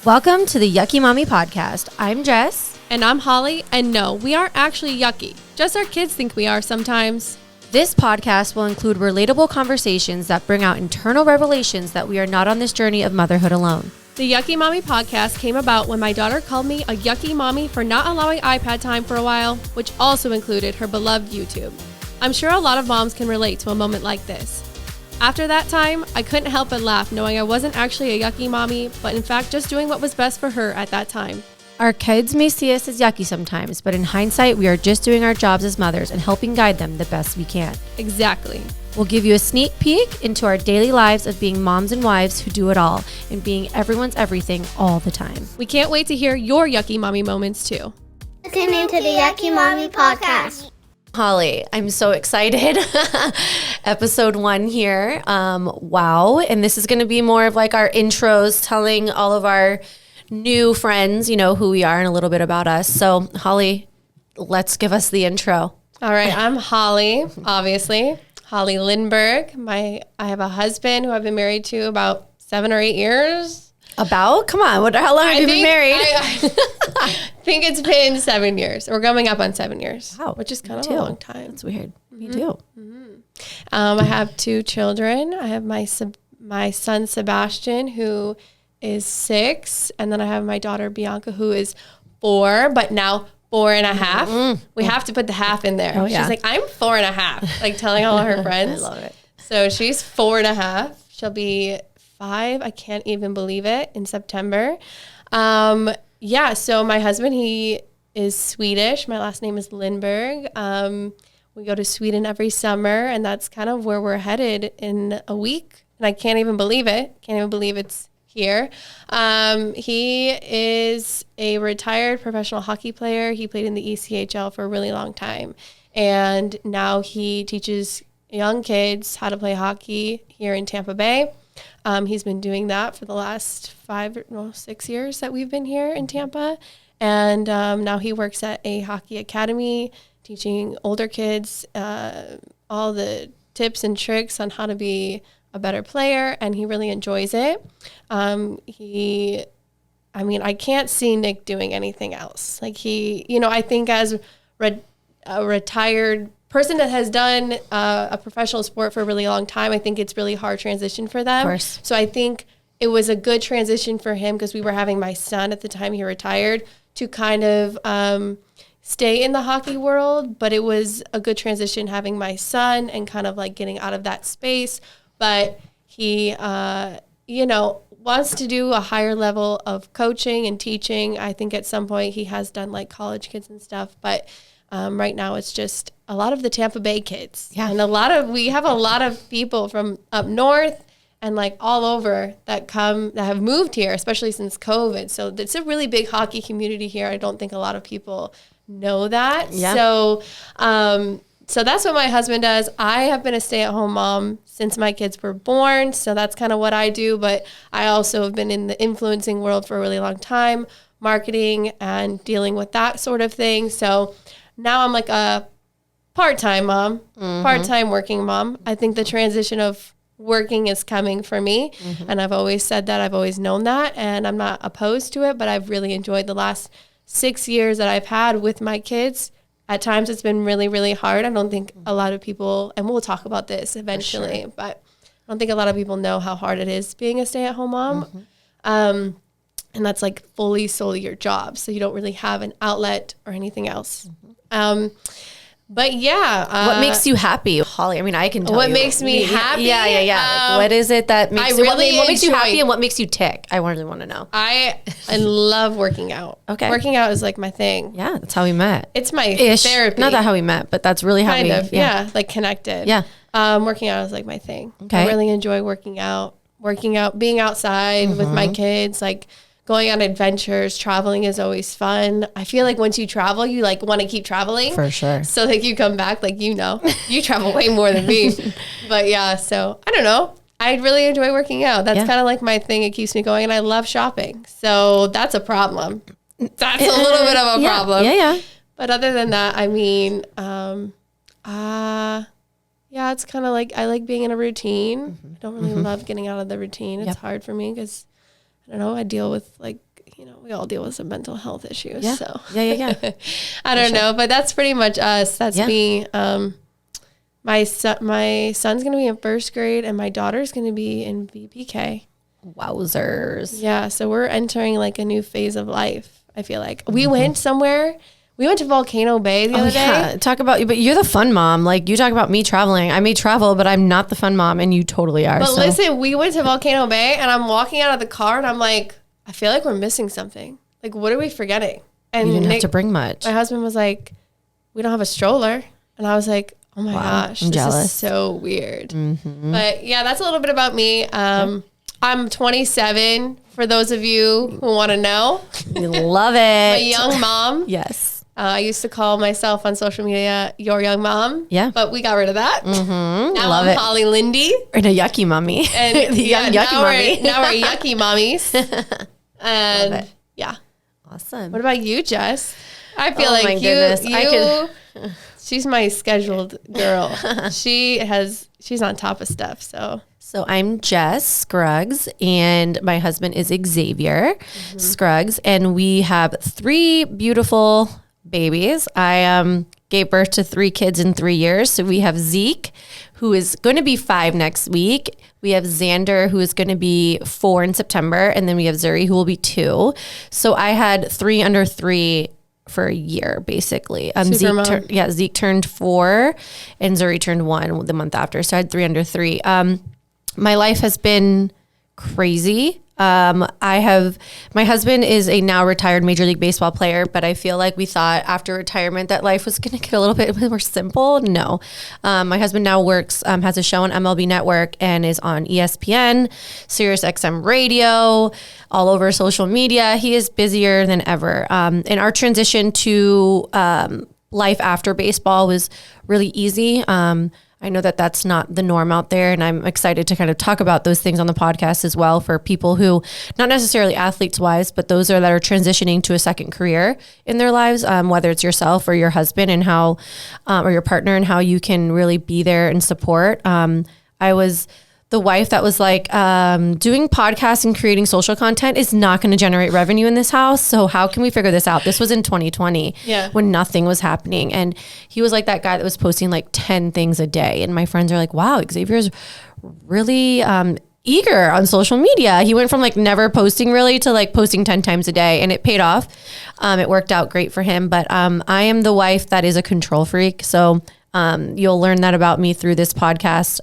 Welcome to the Yucky Mommy podcast. I'm Jess. And I'm Holly. And no, we aren't actually yucky. Just our kids think we are sometimes. This podcast will include relatable conversations that bring out internal revelations that we are not on this journey of motherhood alone. The Yucky Mommy podcast came about when my daughter called me a yucky mommy for not allowing iPad time for a while, which also included her beloved YouTube. I'm sure a lot of moms can relate to a moment like this. After that time, I couldn't help but laugh knowing I wasn't actually a yucky mommy, but in fact just doing what was best for her at that time. Our kids may see us as yucky sometimes, but in hindsight, we are just doing our jobs as mothers and helping guide them the best we can. Exactly. We'll give you a sneak peek into our daily lives of being moms and wives who do it all and being everyone's everything all the time. We can't wait to hear your yucky mommy moments too. Listening to the Yucky Mommy podcast. Holly, I'm so excited. Episode 1 here. Wow. And this is going to be more of like our intros, telling all of our new friends, who we are and a little bit about us. So Holly, let's give us the intro. All right. I'm Holly, obviously. Holly Lindbergh. I have a husband who I've been married to about 7 or 8 years. About? Come on. How long have you been married? I think it's been 7 years. We're coming up on 7 years. Wow. Which is kind of a long time. That's weird. Me too. Mm-hmm. I have 2 children. I have my son, Sebastian, who is 6. And then I have my daughter, Bianca, who is 4, but now 4.5. Mm-hmm. We have to put the half in there. Oh, yeah. She's like, I'm 4.5, like telling all her friends. I love it. So she's 4.5. She'll be 5. I can't even believe it, in September. So my husband, he is Swedish. My last name is Lindbergh. We go to Sweden every summer, and that's kind of where we're headed in a week. And I can't even believe it. Can't even believe it's here. He is a retired professional hockey player. He played in the ECHL for a really long time. And now he teaches young kids how to play hockey here in Tampa Bay. He's been doing that for the last 6 years that we've been here in Tampa. And now he works at a hockey academy, teaching older kids all the tips and tricks on how to be a better player, and he really enjoys it. I can't see Nick doing anything else. Like I think as a retired person that has done a professional sport for a really long time, I think it's really hard transition for them. Of course. So I think it was a good transition for him because we were having my son at the time he retired to kind of stay in the hockey world, but it was a good transition having my son and kind of like getting out of that space. But he, wants to do a higher level of coaching and teaching. I think at some point he has done like college kids and stuff, but right now it's just a lot of the Tampa Bay kids. Yeah. And we have a lot of people from up north and like all over that have moved here, especially since COVID. So it's a really big hockey community here. I don't think a lot of people know that. Yeah. So that's what my husband does. I have been a stay-at-home mom since my kids were born, so that's kind of what I do. But I also have been in the influencing world for a really long time, marketing and dealing with that sort of thing. So now I'm like a part-time mom, part-time working mom. I think the transition of working is coming for me, and I've always said that. I've always known that, and I'm not opposed to it, but I've really enjoyed the last 6 years that I've had with my kids. At times it's been really, really hard. I don't think a lot of people, and we'll talk about this eventually, but I don't think a lot of people know how hard it is being a stay-at-home mom. And that's like solely your job. So you don't really have an outlet or anything else. But yeah. What makes you happy, Holly? I mean, I can tell what you. makes me happy? Yeah. Like, what is it that makes you, really what makes you happy and what makes you tick? I really want to know. I love working out. Okay. Working out is like my thing. Yeah, that's how we met. It's my therapy. Not that how we met, but that's really how kind of, like connected. Yeah. Working out is like my thing. Okay. I really enjoy working out, being outside with my kids, like going on adventures. Traveling is always fun. I feel like once you travel, you like want to keep traveling. For sure. So like you come back, like, you travel way more than me. But yeah, so I don't know. I really enjoy working out. That's kind of like my thing. It keeps me going, and I love shopping. So that's a problem. That's a little bit of a problem. Yeah. But other than that, I mean, it's kind of like I like being in a routine. I don't really love getting out of the routine. It's hard for me because, I don't know, I deal with like we all deal with some mental health issues. Yeah. So Yeah. I don't know, but that's pretty much us. That's me. My son's going to be in first grade and my daughter's going to be in VPK. Wowzers. Yeah. So we're entering like a new phase of life. I feel like we went somewhere. We went to Volcano Bay the other day. Talk about you, but you're the fun mom. Like, you talk about me traveling. I may travel, but I'm not the fun mom, and you totally are. But listen, we went to Volcano Bay, and I'm walking out of the car, and I'm like, I feel like we're missing something. Like, what are we forgetting? And you didn't have to bring much. My husband was like, we don't have a stroller. And I was like, oh my gosh, I'm jealous. This is so weird. Mm-hmm. But yeah, that's a little bit about me. I'm 27, for those of you who want to know. We love it. A young mom. Yes. I used to call myself on social media your young mom. Yeah. But we got rid of that. Mm-hmm. Now Love I'm it. Holly Lindy. And a yucky mommy. And the young yucky mommy. Now we're yucky mommies. And yeah. Awesome. What about you, Jess? I feel my like goodness. she's my scheduled girl. She's on top of stuff. So I'm Jess Scruggs, and my husband is Xavier Scruggs, and we have 3 beautiful babies. I gave birth to 3 kids in 3 years. So we have Zeke, who is going to be 5 next week. We have Xander, who is going to be 4 in September, and then we have Zuri, who will be 2. So I had 3 under 3 for a year, basically. Zeke turned 4, and Zuri turned 1 the month after. So I had 3 under 3. My life has been crazy. My husband is a now retired Major League Baseball player, but I feel like we thought after retirement that life was going to get a little bit more simple. No. My husband now works, has a show on MLB Network and is on ESPN, Sirius XM radio, all over social media. He is busier than ever. And our transition to life after baseball was really easy. I know that that's not the norm out there, and I'm excited to kind of talk about those things on the podcast as well for people who, not necessarily athletes wise, but those that are transitioning to a second career in their lives, whether it's yourself or your husband and how, or your partner, and how you can really be there and support. I was the wife that was like, doing podcasts and creating social content is not going to generate revenue in this house. So how can we figure this out? This was in 2020 when nothing was happening. And he was like that guy that was posting like 10 things a day. And my friends are like, wow, Xavier's really eager on social media. He went from like never posting really to like posting 10 times a day, and it paid off. It worked out great for him. But I am the wife that is a control freak. So you'll learn that about me through this podcast.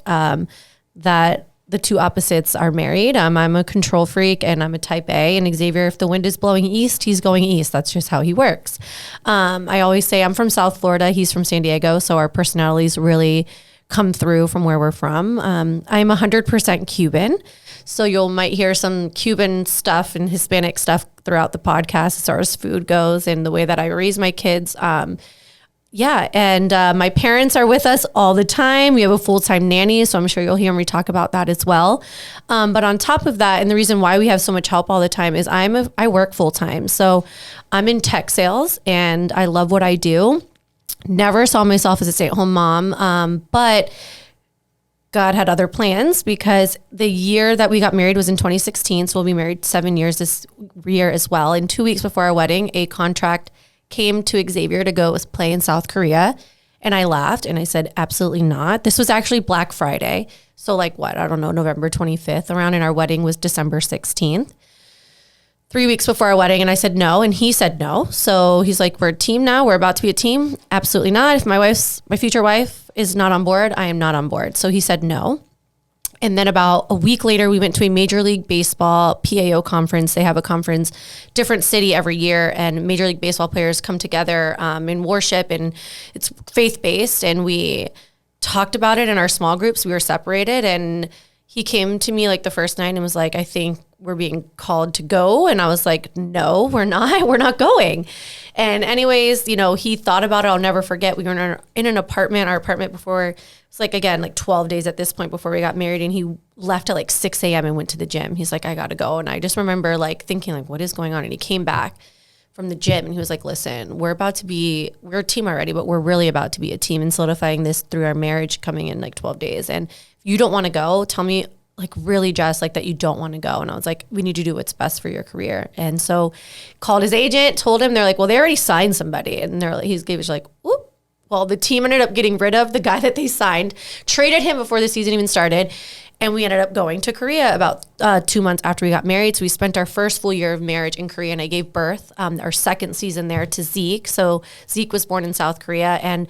That the two opposites are married. I'm a control freak and I'm a type A, and Xavier, if the wind is blowing east, he's going east. That's just how he works. I always say I'm from South Florida. He's from San Diego. So our personalities really come through from where we're from. I'm 100% Cuban. So you might hear some Cuban stuff and Hispanic stuff throughout the podcast as far as food goes and the way that I raise my kids. My parents are with us all the time. We have a full-time nanny, so I'm sure you'll hear me talk about that as well. But on top of that, and the reason why we have so much help all the time is I work full-time. So I'm in tech sales and I love what I do. Never saw myself as a stay-at-home mom, but God had other plans because the year that we got married was in 2016. So we'll be married 7 years this year as well. And 2 weeks before our wedding, a contract came to Xavier to go play in South Korea. And I laughed and I said, absolutely not. This was actually Black Friday. So like November 25th around, and our wedding was December 16th. 3 weeks before our wedding. And I said no. And he said no. So he's like, we're a team now. We're about to be a team. Absolutely not. If my future wife is not on board, I am not on board. So he said no. And then about a week later, we went to a Major League Baseball PAO conference. They have a conference, different city every year, and Major League Baseball players come together in worship, and it's faith-based. And we talked about it in our small groups. We were separated, and he came to me like the first night and was like, I think we're being called to go. And I was like, no, we're not. We're not going. And anyways, he thought about it. I'll never forget. We were in an apartment, our apartment before, it's like, again, like 12 days at this point before we got married. And he left at like 6 a.m. and went to the gym. He's like, I got to go. And I just remember like thinking like, what is going on? And he came back from the gym and he was like, listen, we're a team already, but we're really about to be a team and solidifying this through our marriage coming in like 12 days. And if you don't want to go, tell me like really just like that you don't want to go. And I was like, we need to do what's best for your career. And so called his agent, told him, they're like, well, they already signed somebody. And they're like, he was like, whoop. Well, the team ended up getting rid of the guy that they signed, traded him before the season even started. And we ended up going to Korea about 2 months after we got married. So we spent our first full year of marriage in Korea, and I gave birth our second season there to Zeke. So Zeke was born in South Korea, and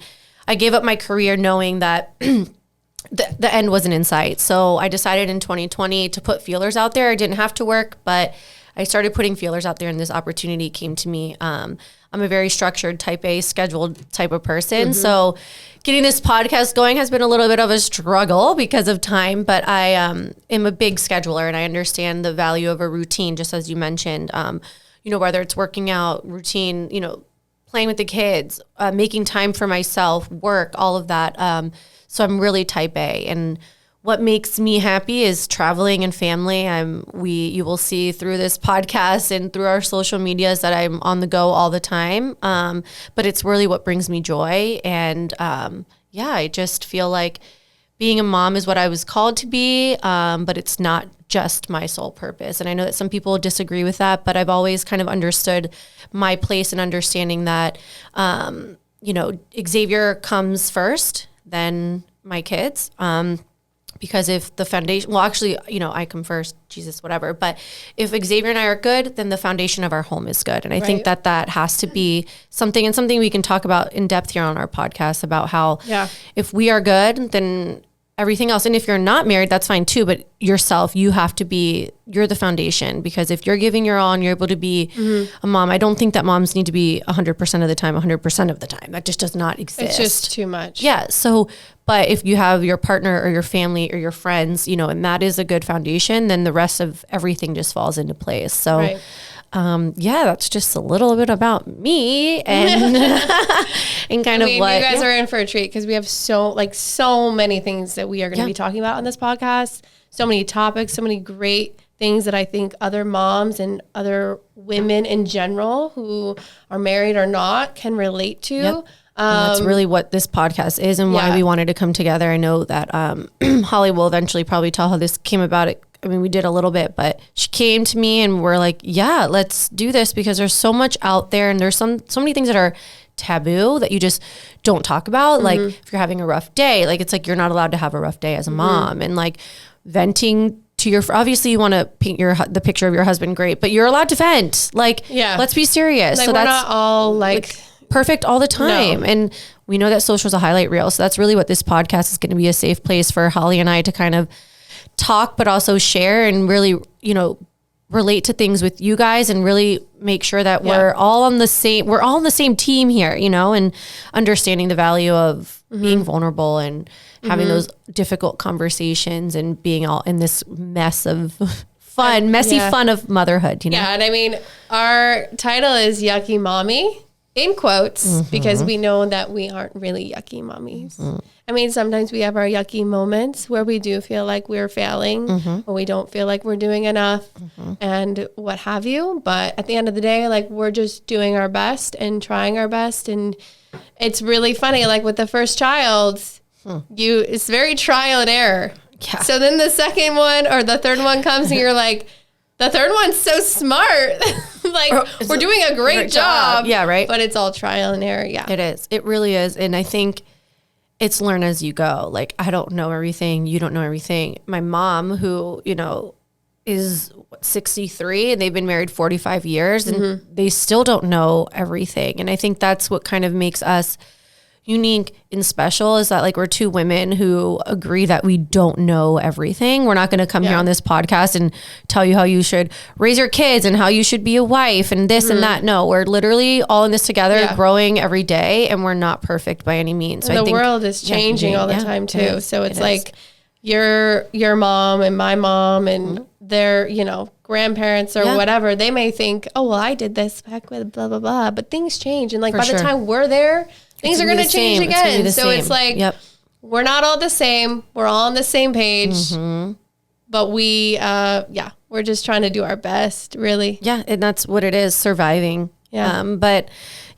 I gave up my career knowing that the end wasn't in sight. So I decided in 2020 to put feelers out there. I didn't have to work, but I started putting feelers out there, and this opportunity came to me. I'm a very structured type A, scheduled type of person. So getting this podcast going has been a little bit of a struggle because of time, but I am a big scheduler, and I understand the value of a routine, just as you mentioned, whether it's working out, routine, playing with the kids, making time for myself, work, all of that. So I'm really type A, and what makes me happy is traveling and family. You will see through this podcast and through our social medias that I'm on the go all the time. But it's really what brings me joy. And I just feel like being a mom is what I was called to be, but it's not just my sole purpose. And I know that some people disagree with that, but I've always kind of understood my place in understanding that, Xavier comes first, then my kids. Because if the foundation, I come first, Jesus, whatever. But if Xavier and I are good, then the foundation of our home is good. And I think that has to be something we can talk about in depth here on our podcast about how if we are good, then everything else. And if you're not married, that's fine too. But yourself, you're the foundation, because if you're giving your all and you're able to be a mom, I don't think that moms need to be 100% of the time, 100% of the time. That just does not exist. It's just too much. Yeah. So, but if you have your partner or your family or your friends, and that is a good foundation, then the rest of everything just falls into place. So, that's just a little bit about me and and kind of what you guys are in for a treat, because we have so many things that we are going to be talking about on this podcast. So many topics, so many great things that I think other moms and other women in general who are married or not can relate to. Yep. That's really what this podcast is and why we wanted to come together. I know that Holly will eventually probably tell how this came about. We did a little bit, but she came to me and we're like, let's do this, because there's so much out there, and there's so many things that are taboo that you just don't talk about. Like if you're having a rough day, it's like you're not allowed to have a rough day as a mom, and venting to obviously you want to paint the picture of your husband great, but you're allowed to vent. Let's be serious. So we're not all perfect all the time. No. And we know that social is a highlight reel. So that's really what this podcast is going to be, a safe place for Holly and I to kind of talk, but also share and really, relate to things with you guys, and really make sure that we're all on the same team here, and understanding the value of being vulnerable and having those difficult conversations and being all in this mess of fun of motherhood, Yeah. And our title is Yucky Mommy, in quotes, because we know that we aren't really yucky mommies. Sometimes we have our yucky moments where we do feel like we're failing, or we don't feel like we're doing enough, and what have you. But at the end of the day, we're just doing our best and trying our best. And it's really funny, with the first child, it's very trial and error. Yeah. So then the second one or the third one comes and you're like, the third one's so smart. We're doing a great job. Yeah, right. But it's all trial and error. Yeah. It is. It really is. And I think it's learn as you go. I don't know everything. You don't know everything. My mom, who, is 63, and they've been married 45 years, and they still don't know everything. And I think that's what kind of makes us unique and special, is that we're two women who agree that we don't know everything. We're not going to come here on this podcast and tell you how you should raise your kids and how you should be a wife and this and that. No, we're literally all in this together, growing every day, and we're not perfect by any means. So the world is changing all the time too. So it's your mom and my mom and their, grandparents or whatever, they may think, oh, well, I did this back with blah, blah, blah. But things change. And by the time we're there, things are going to change again. So it's we're not all the same. We're all on the same page, but we're just trying to do our best, really. Yeah. And that's what it is, surviving. Yeah. But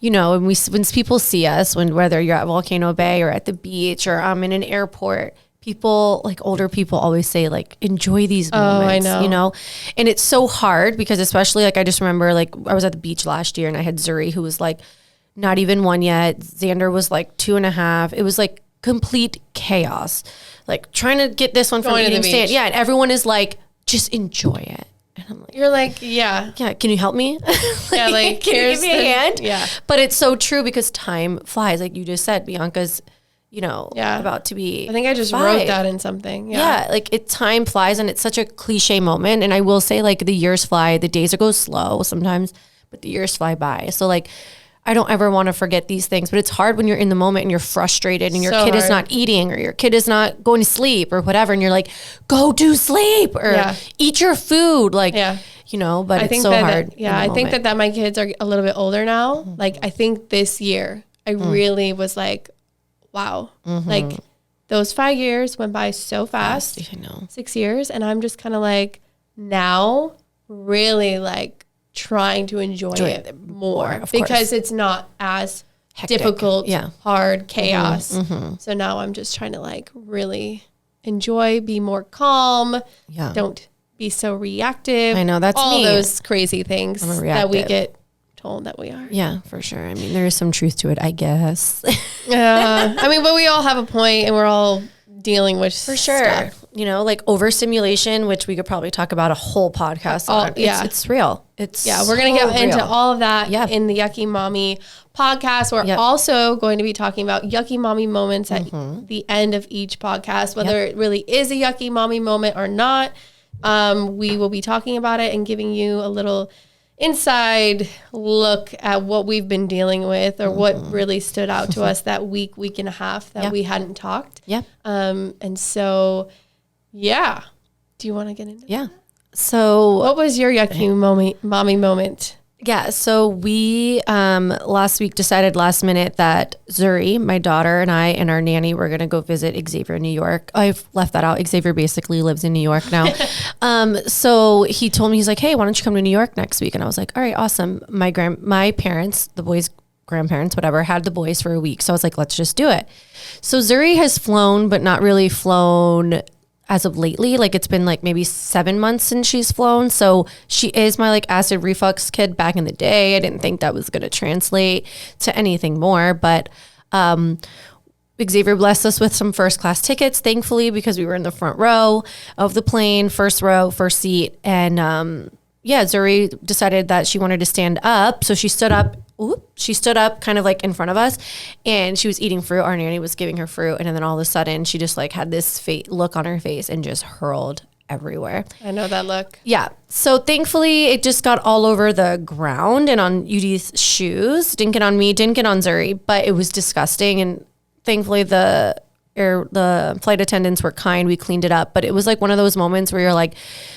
when people see us, whether you're at Volcano Bay or at the beach or I'm in an airport, people, like older people always say like, enjoy these moments, I know. you know? And it's so hard because especially like, I just remember like I was at the beach last year and I had Zuri who was like not even 1 yet. Xander was like 2.5. It was like complete chaos. Like trying to get this one from Going to the eating stand. beach. Yeah. And everyone is like, just enjoy it. And I'm like, You're like, yeah. yeah, can you help me? Yeah, like, can you here's give me a hand? Yeah. But it's so true because time flies. Like you just said, Bianca's, you know, about to be I think I just 5. wrote that in something. Yeah, like time flies and it's such a cliche moment. And I will say like the years fly, the days go slow sometimes, but the years fly by. So like, I don't ever want to forget these things, but it's hard when you're in the moment and you're frustrated and your So kid is hard. not eating or your kid is not going to sleep or whatever. And you're like, go do sleep or eat your food. Like, you know, but it's so hard. I think that my kids are a little bit older now. Like, I think this year I really was like, wow, like those 5 years went by so fast. I know. 6 years. And I'm just kind of like now really like trying to enjoy it more because it's not as hectic. Difficult, hard, chaos. So now I'm just trying to like really enjoy, be more calm. Yeah. Don't be so reactive. I know, that's all me. those crazy things I'm a that we reactive. get told that we are. Yeah, for sure. I mean, there is some truth to it, I guess. I mean, but we all have a point and we're all dealing with stuff. You know, like overstimulation, which we could probably talk about a whole podcast on. It's real. We're going to get into all of that in the Yucky Mommy podcast. We're also going to be talking about Yucky Mommy moments at the end of each podcast, whether it really is a Yucky Mommy moment or not. We will be talking about it and giving you a little inside look at what we've been dealing with or what really stood out to us that week and a half that we hadn't talked. Yeah. And so, yeah. Do you want to get into that? So what was your Yucky Mommy moment? Yeah. So we last week decided last minute that Zuri, my daughter, and I and our nanny were going to go visit Xavier in New York. I've left that out. Xavier basically lives in New York now. So he told me, he's like, hey, why don't you come to New York next week? And I was like, all right, awesome. My parents, the boys' grandparents, whatever, had the boys for a week. So I was like, let's just do it. So Zuri has flown, but not really flown as of lately. Like it's been like maybe 7 months since she's flown. So she is my like acid reflux kid back in the day. I didn't think that was going to translate to anything more, but Xavier blessed us with some first class tickets, thankfully, because we were in the front row of the plane, first row, first seat. And Zuri decided that she wanted to stand up. So she stood up. She stood up kind of like in front of us and she was eating fruit. Our nanny was giving her fruit. And then all of a sudden she just like had this look on her face and just hurled everywhere. I know that look. Yeah. So thankfully it just got all over the ground and on UD's shoes. Didn't get on me, didn't get on Zuri, but it was disgusting. And thankfully the flight attendants were kind. We cleaned it up, but it was like one of those moments where you're like,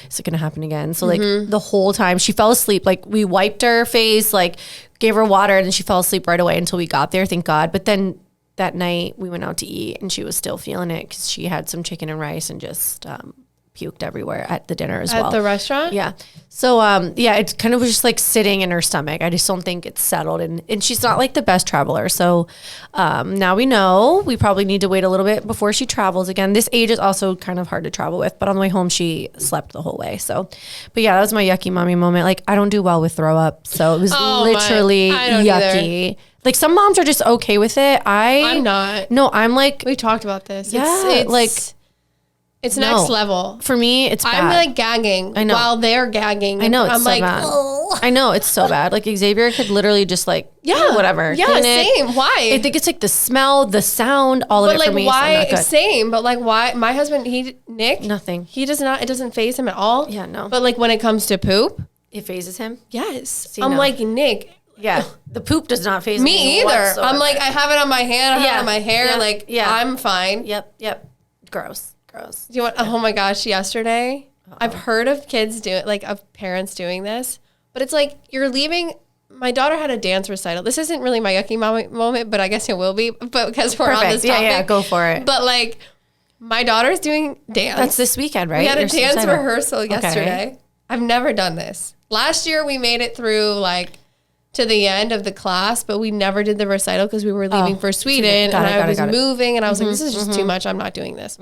is it going to happen again? So like the whole time she fell asleep, like we wiped her face, like gave her water and then she fell asleep right away until we got there. Thank God. But then that night we went out to eat and she was still feeling it because she had some chicken and rice and just puked everywhere at the dinner as well. At the restaurant? Yeah. So, it kind of was just like sitting in her stomach. I just don't think it's settled. And she's not like the best traveler. So now we know we probably need to wait a little bit before she travels again. This age is also kind of hard to travel with, but on the way home, she slept the whole way. So, but yeah, that was my Yucky Mommy moment. Like I don't do well with throw up. So it was literally yucky. Either. Like some moms are just okay with it. I'm not. No, I'm like. We talked about this. Yeah. It's like. It's next level. For me, it's bad. I'm like gagging while they're gagging. I know, it's I'm so like, bad. oh. I know, it's so bad. Like Xavier could literally just like, whatever. Yeah, same. Why? I think it's like the smell, the sound, all of it for me. Why? So same. But like why? My husband, Nick. Nothing. He does not, it doesn't faze him at all. Yeah, no. But like when it comes to poop. It phases him? Yes. See, I'm like, Nick. Yeah. The poop does not faze me either. Whatsoever. I'm like, I have it on my hand. I have it on my hair. I'm fine. Yep. Gross. Do you want? Oh my gosh! Yesterday, I've heard of kids of parents doing this, but it's like you're leaving. My daughter had a dance recital. This isn't really my Yucky moment, but I guess it will be. But because we're on this topic, yeah, go for it. But like, my daughter's doing dance. That's this weekend, right? We had a dance rehearsal yesterday. I've never done this. Last year, we made it through like to the end of the class, but we never did the recital because we were leaving for Sweden, I was moving, and I was like, this is just too much. I'm not doing this.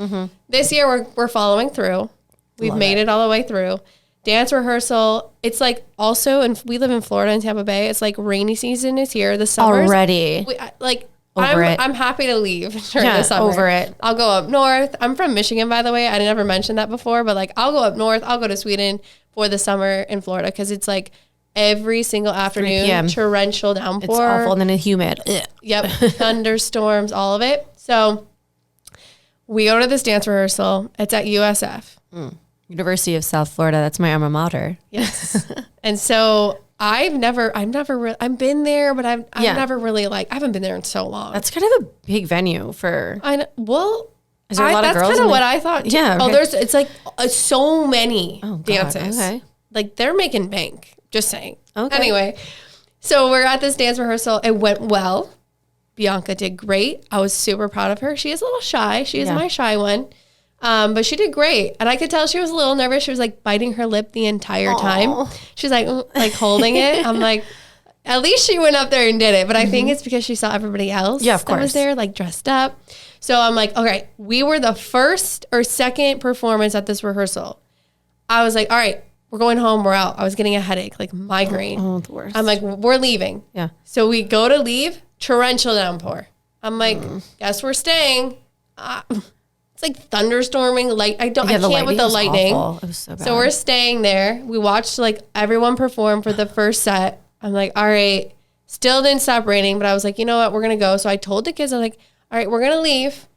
This year, we're following through. We've made it all the way through. Dance rehearsal. It's like also, and we live in Florida in Tampa Bay. It's like rainy season is here. The summer's already. I'm happy to leave during the summer. Over it. I'll go up north. I'm from Michigan, by the way. I never mentioned that before, but like I'll go up north. I'll go to Sweden for the summer in Florida because it's like every single afternoon, torrential downpour. It's awful and then it's humid. Yep, thunderstorms, all of it. So we go to this dance rehearsal. It's at USF. University of South Florida. That's my alma mater. Yes. And so I've been there, but I've never really I haven't been there in so long. That's kind of a big venue for. Is there a lot of girls? That's kind of what I thought. Too. Yeah. Okay. It's like so many dances. Okay. Like they're making bank. Just saying. Okay. Anyway, so we're at this dance rehearsal. It went well. Bianca did great. I was super proud of her. She is a little shy. She is my shy one. But she did great. And I could tell she was a little nervous. She was like biting her lip the entire time. She's like holding it. I'm like, at least she went up there and did it. But I think it's because she saw everybody else of course. that was there, like dressed up. So I'm like, okay, we were the first or second performance at this rehearsal. I was like, all right, we're going home. We're out. I was getting a headache, like migraine. Oh, the worst. I'm like, we're leaving. Yeah. So we go to leave, torrential downpour. I'm like, guess we're staying. It's like thunderstorming. I can't with the lightning. Awful. It was so bad. So we're staying there. We watched like everyone perform for the first set. I'm like, all right. Still didn't stop raining, but I was like, you know what? We're gonna go. So I told the kids, I'm like, all right, we're gonna leave.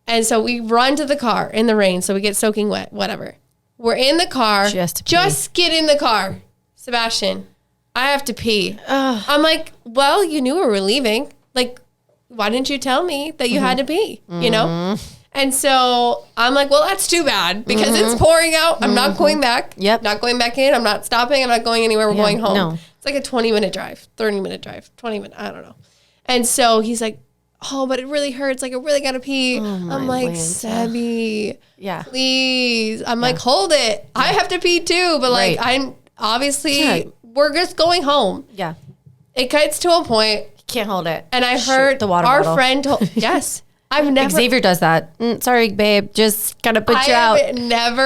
And so we run to the car in the rain, so we get soaking wet. Whatever. We're in the car. She has to pee. Just get in the car, Sebastian. I have to pee. I'm like, well, you knew we were leaving. Like, why didn't you tell me that you had to pee? You know. And so I'm like, well, that's too bad because it's pouring out. I'm not going back. Yep. Not going back in. I'm not stopping. I'm not going anywhere. We're going home. No. It's like a 20-minute drive, 30-minute drive, 20 minutes. I don't know. And so he's like, oh, but it really hurts. Like, I really got to pee. I'm like, Sebby, please. I'm like, hold it. I have to pee too. But like, I'm obviously, we're just going home. Yeah. It gets to a point. Can't hold it. And I heard the water our bottle. friend told, yes. I've never. Xavier does that. Sorry, babe. Just gotta put you out. Never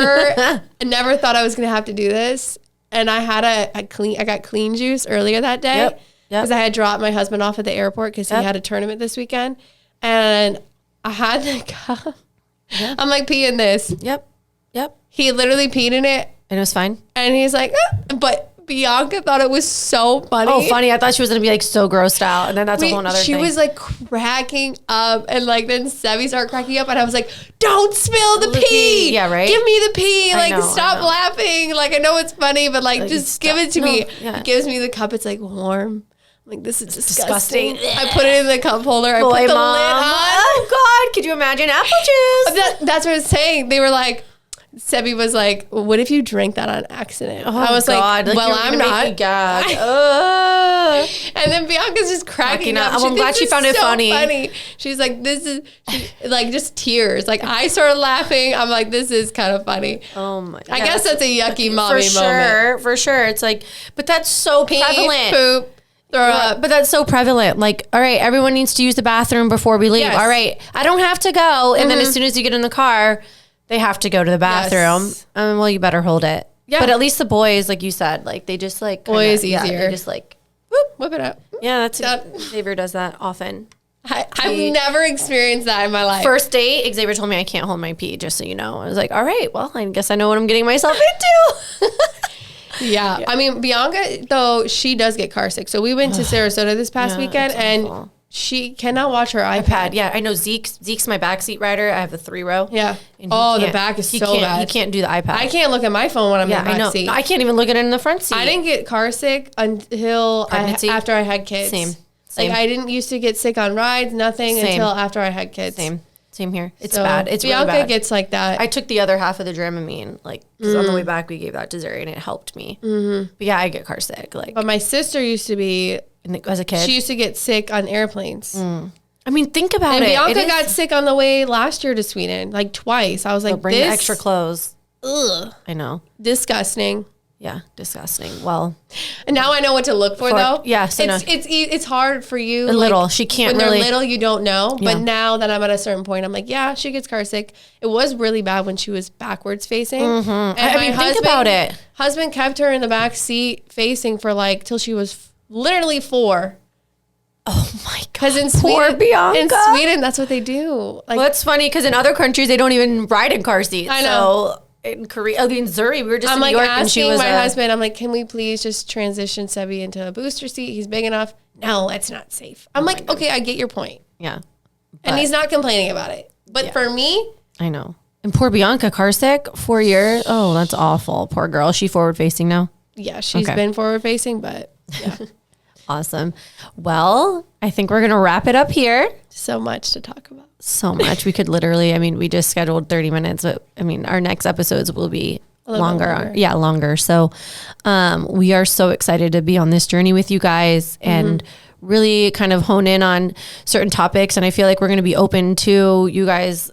thought I was gonna have to do this. And I had I got clean juice earlier that day. Yep. Because I had dropped my husband off at the airport because he had a tournament this weekend. And I had the cup. I'm like, pee in this. Yep. He literally peed in it. And it was fine. And he's like, but Bianca thought it was so funny. Oh, funny. I thought she was going to be like so grossed out. And then that's a whole nother thing. She was like cracking up. And like then Sebby started cracking up. And I was like, don't spill the pee. Yeah, right? Give me the pee. Like, know, stop laughing. Like, I know it's funny, but like just give it to me. Yeah. He gives me the cup. It's like warm. I'm like, this is disgusting. I put it in the cup holder. I put the lid on. Oh, God. Could you imagine apple juice? That's what I was saying. They were like, Sebby was like, what if you drank that on accident? Oh, I was God. like, well, I'm not. And then Bianca's just cracking up. I'm glad she found it funny. She's like, like just tears. Like I started laughing. I'm like, this is kind of funny. Oh my God. I guess that's a yucky mommy moment. For sure. It's like, but that's so prevalent. Poop. Throw up. But that's so prevalent. Like, all right, everyone needs to use the bathroom before we leave. Yes. All right, I don't have to go. And then as soon as you get in the car, they have to go to the bathroom. Yes. Well, you better hold it. Yeah. But at least the boys, like you said, like they just like boys easier. Yeah, they just like whip it up. Yeah, Xavier does that often. I've never experienced that in my life. First date, Xavier told me I can't hold my pee, just so you know. I was like, all right, well, I guess I know what I'm getting myself into. Yeah. I mean, Bianca, though, she does get car sick. So we went to Sarasota this past weekend, and she cannot watch her iPad. Yeah, I know Zeke's my backseat rider. I have the 3-row. Yeah. The back is so bad. He can't do the iPad. I can't look at my phone when I'm in the back seat. No, I can't even look at it in the front seat. I didn't get car sick until after I had kids. Same. Like, I didn't used to get sick on rides, nothing until after I had kids. Same here. It's bad. It's Bianca really bad. gets like that. I took the other half of the Dramamine, like, because on the way back we gave that to Zuri and it helped me. Mm-hmm. But yeah, I get car sick. Like, but my sister used to be, as a kid, she used to get sick on airplanes. I mean, think about it. And Bianca got sick on the way last year to Sweden, like twice. I was like, bring the extra clothes. Ugh. I know. Disgusting. Yeah, disgusting. Well, and now I know what to look for though. Yeah, so it's hard for you. A little. She can't when really. They're little, you don't know. Yeah. But now that I'm at a certain point, I'm like, yeah, she gets car sick. It was really bad when she was backwards facing. Mm-hmm. And I mean, think about it. Husband kept her in the back seat facing for like till she was literally 4. Oh my God. Because in Poor Sweden, Bianca. that's what they do. Like, Well, it's funny because in other countries, they don't even ride in car seats. I know. So in Korea, in Zuri, we were just I'm in like New York and she asking was my husband, I'm like, can we please just transition Sebi into a booster seat? He's big enough. No, it's not safe. I'm like, okay, I get your point. Yeah. And he's not complaining about it. But for me, I know. And poor Bianca, car sick, 4 years. Oh, that's awful. Poor girl. Is she forward facing now? yeah, she's been forward facing, but yeah, Awesome. Well, I think we're going to wrap it up here. so much to talk about. So much. We could literally, I mean, we just scheduled 30 minutes, but I mean, our next episodes will be longer. longer. Yeah, longer. So we are so excited to be on this journey with you guys and really kind of hone in on certain topics. And I feel like we're going to be open to you guys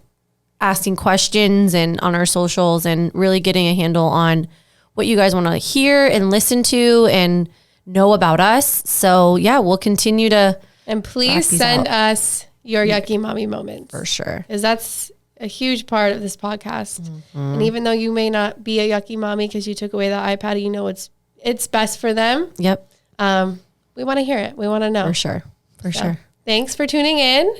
asking questions and on our socials and really getting a handle on what you guys want to hear and listen to and know about us. So yeah, we'll continue to. And please send us your Yucky Mommy moments. For sure. Because that's a huge part of this podcast. And even though you may not be a Yucky Mommy because you took away the iPad, you know it's best for them. Yep. We want to hear it. We want to know. For sure. For sure. Thanks for tuning in.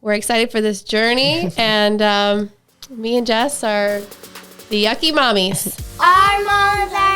We're excited for this journey. And me and Jess are the Yucky Mommies. Our moms are